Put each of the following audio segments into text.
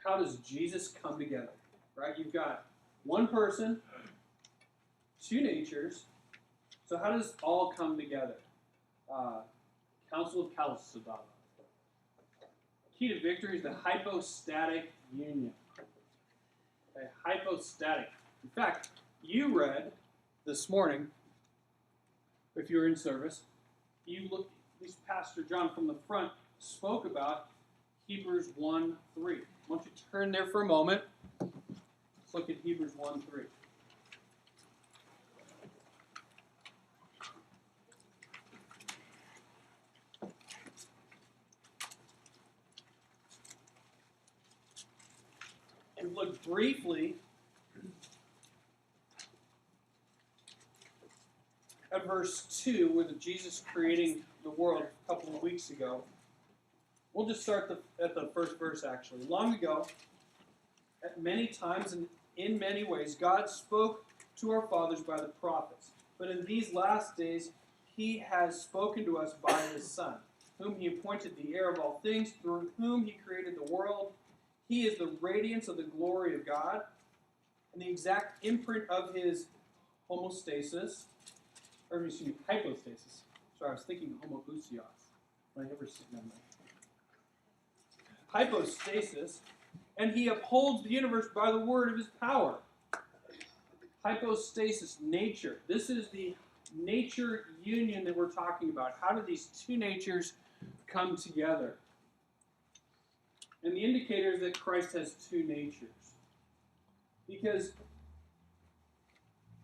how does Jesus come together? Right? You've got one person, two natures. So how does all come together? Council of Chalcedon. Key to victory is the hypostatic union. Okay, hypostatic. In fact, you read this morning, if you were in service, you look. At least Pastor John from the front spoke about Hebrews 1:3. Why don't you turn there for a moment? Let's look at Hebrews 1:3. And look briefly at verse 2 with Jesus creating the world a couple of weeks ago. We'll just start at the first verse, actually. Long ago, at many times and in many ways, God spoke to our fathers by the prophets. But in these last days, he has spoken to us by his Son, whom he appointed the heir of all things, through whom he created the world. He is the radiance of the glory of God and the exact imprint of his homostasis, or excuse me, hypostasis. Sorry, I was thinking homoousios. I never seen them. Hypostasis, and he upholds the universe by the word of his power. Hypostasis, nature. This is the nature union that we're talking about. How do these two natures come together? And the indicator is that Christ has two natures. Because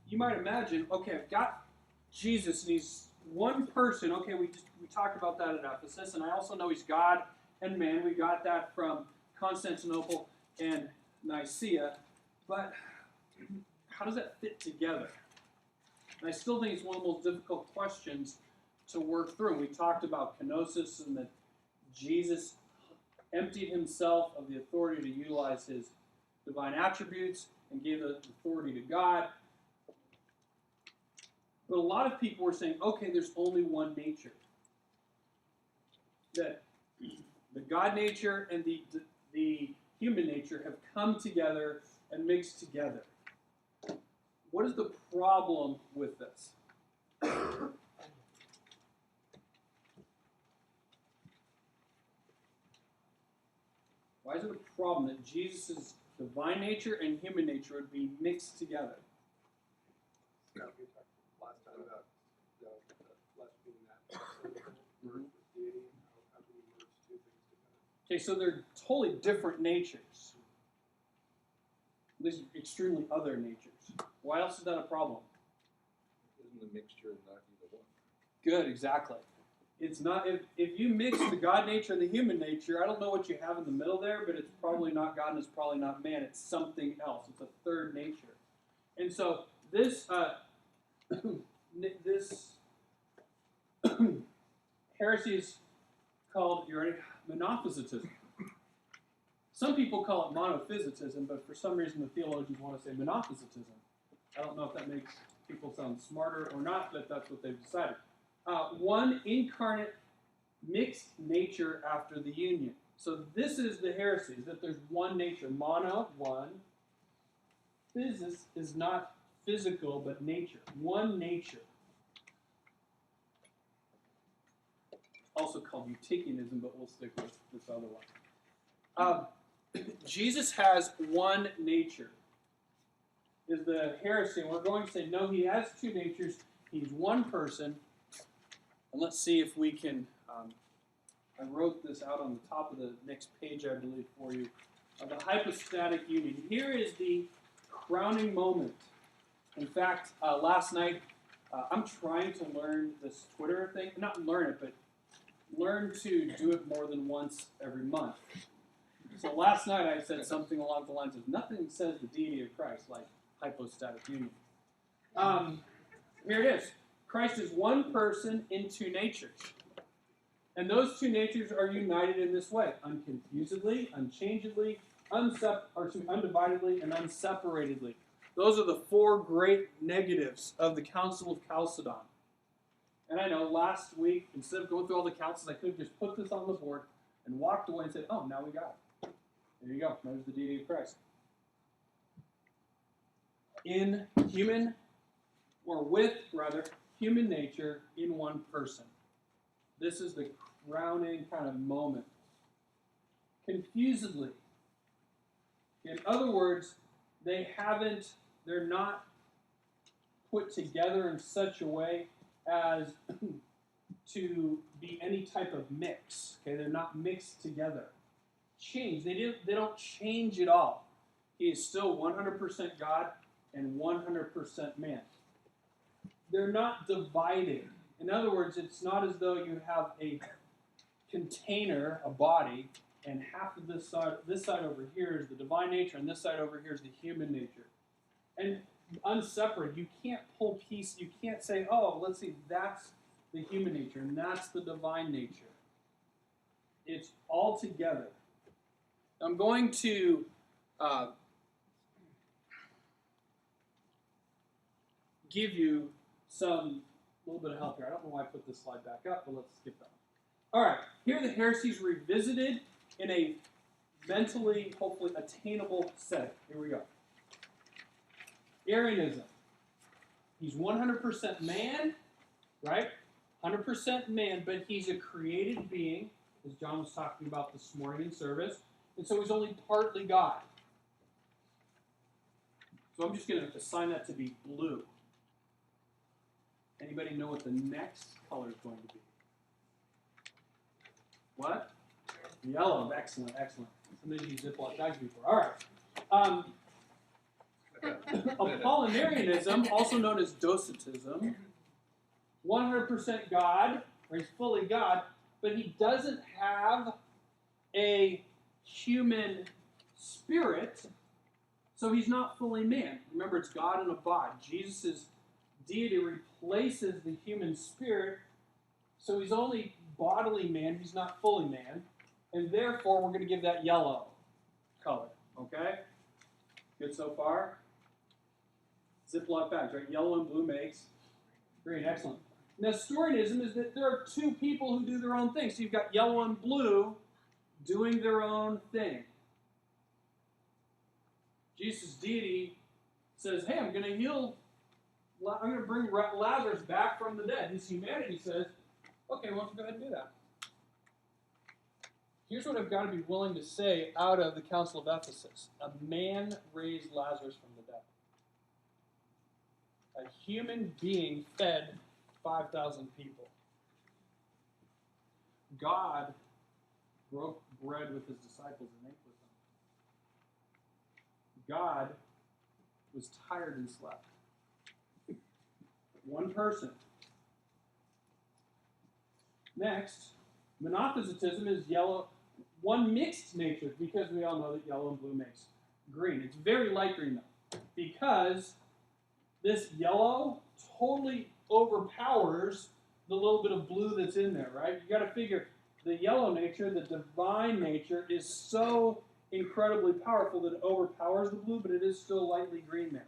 you might imagine, okay, I've got Jesus, and he's one person. Okay, we talked about that at Ephesus, and I also know he's God and man. We got that from Constantinople and Nicaea. But how does that fit together? And I still think it's one of the most difficult questions to work through. And we talked about kenosis and that Jesus emptied himself of the authority to utilize his divine attributes and gave the authority to God. But a lot of people were saying, okay, there's only one nature. That the God nature and the human nature have come together and mixed together. What is the problem with this? Why is it a problem that Jesus' divine nature and human nature would be mixed together? We talked last time about the flesh being that merged with deity. How can we merge two things together? Okay, so they're totally different natures. These are extremely other natures. Why else is that a problem? Isn't the mixture not either one? Good, exactly. It's not, if you mix the God nature and the human nature, I don't know what you have in the middle there, but it's probably not God and it's probably not man. It's something else. It's a third nature. And so this this heresy is called, you ready? Monophysitism. Some people call it monophysitism, but for some reason the theologians want to say monophysitism. I don't know if that makes people sound smarter or not, but that's what they've decided. One incarnate mixed nature after the union. So this is the heresy, is that there's one nature. Mono, one. Physis is not physical, but nature. One nature. Also called Eutychianism, but we'll stick with this other one. Jesus has one nature, is the heresy. And we're going to say, no, he has two natures. He's one person. And let's see if we can, I wrote this out on the top of the next page, I believe, for you. The hypostatic union. Here is the crowning moment. In fact, last night, I'm trying to learn this Twitter thing. Not learn it, but learn to do it more than once every month. So last night I said something along the lines of, nothing says the deity of Christ like hypostatic union. Here it is. Christ is one person in two natures. And those two natures are united in this way, unconfusedly, unchangeably, undividedly, and unseparatedly. Those are the four great negatives of the Council of Chalcedon. And I know last week, instead of going through all the councils, I could have just put this on the board and walked away and said, oh, now we got it. There you go. There's the deity of Christ. In human, or with, rather, human nature in one person. This is the crowning kind of moment. Confusedly. In other words, they're not put together in such a way as to be any type of mix. Okay, they're not mixed together. Change. They don't change at all. He is still 100% God and 100% man. They're not divided. In other words, it's not as though you have a container, a body, and half of this side over here is the divine nature, and this side over here is the human nature. And unseparated, you can't pull piece, you can't say, oh, let's see, that's the human nature, and that's the divine nature. It's all together. I'm going to give you some little bit of help here. I don't know why I put this slide back up, but let's skip that. All right, here are the heresies revisited in a mentally, hopefully, attainable setting. Here we go. Arianism. He's 100% man, right? 100% man, but he's a created being, as John was talking about this morning in service, and so he's only partly God. So I'm just going to assign that to be blue. Anybody know what the next color is going to be? What? Yellow. Excellent, excellent. Somebody used Ziploc bags before. All right. Apollinarianism, also known as Docetism, 100% God, or he's fully God, but he doesn't have a human spirit, so he's not fully man. Remember, it's God in a body. Jesus' deity replaces the human spirit, so he's only bodily man, he's not fully man, and therefore we're going to give that yellow color, okay? Good so far? Ziploc bags, right? Yellow and blue makes green, excellent. Nestorianism is that there are two people who do their own thing, so you've got yellow and blue doing their own thing. Jesus' deity says, hey, I'm going to bring Lazarus back from the dead. His humanity says, okay, why don't you go ahead and do that? Here's what I've got to be willing to say out of the Council of Ephesus. A man raised Lazarus from the dead. A human being fed 5,000 people. God broke bread with his disciples and ate with them. God was tired and slept. One person. Next, monophysitism is yellow, one mixed nature, because we all know that yellow and blue makes green. It's very light green, though, because this yellow totally overpowers the little bit of blue that's in there, right? You got to figure the yellow nature, the divine nature, is so incredibly powerful that it overpowers the blue, but it is still lightly green there.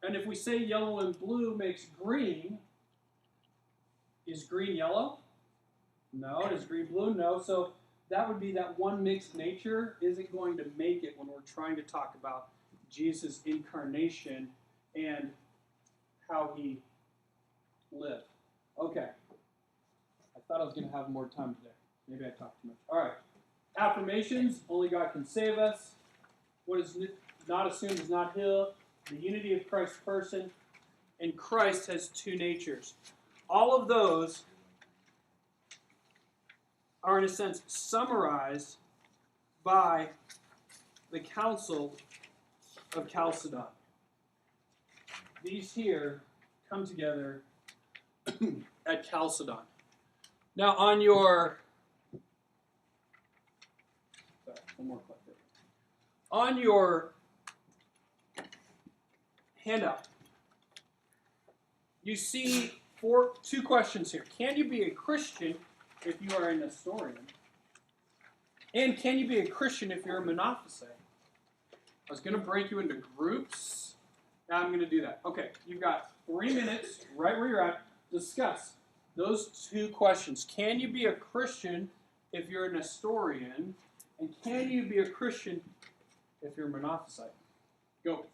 And if we say yellow and blue makes green, is green yellow? No. Is green blue? No. So that would be that one mixed nature isn't going to make it when we're trying to talk about Jesus' incarnation and how he lived. Okay. I thought I was going to have more time today. Maybe I talked too much. All right. Affirmations. Only God can save us. What is not assumed is not healed. The unity of Christ's person. And Christ has two natures. All of those are, in a sense, summarized by the Council of Chalcedon. These here come together at Chalcedon. Now, on your... Sorry, one more click there. On your handout, you see two questions here. Can you be a Christian if you are a Nestorian? And can you be a Christian if you're a Monophysite? I was going to break you into groups. Now I'm going to do that. Okay, you've got 3 minutes, right where you're at, discuss those two questions. Can you be a Christian if you're a Nestorian? And can you be a Christian if you're a monophysite? Go.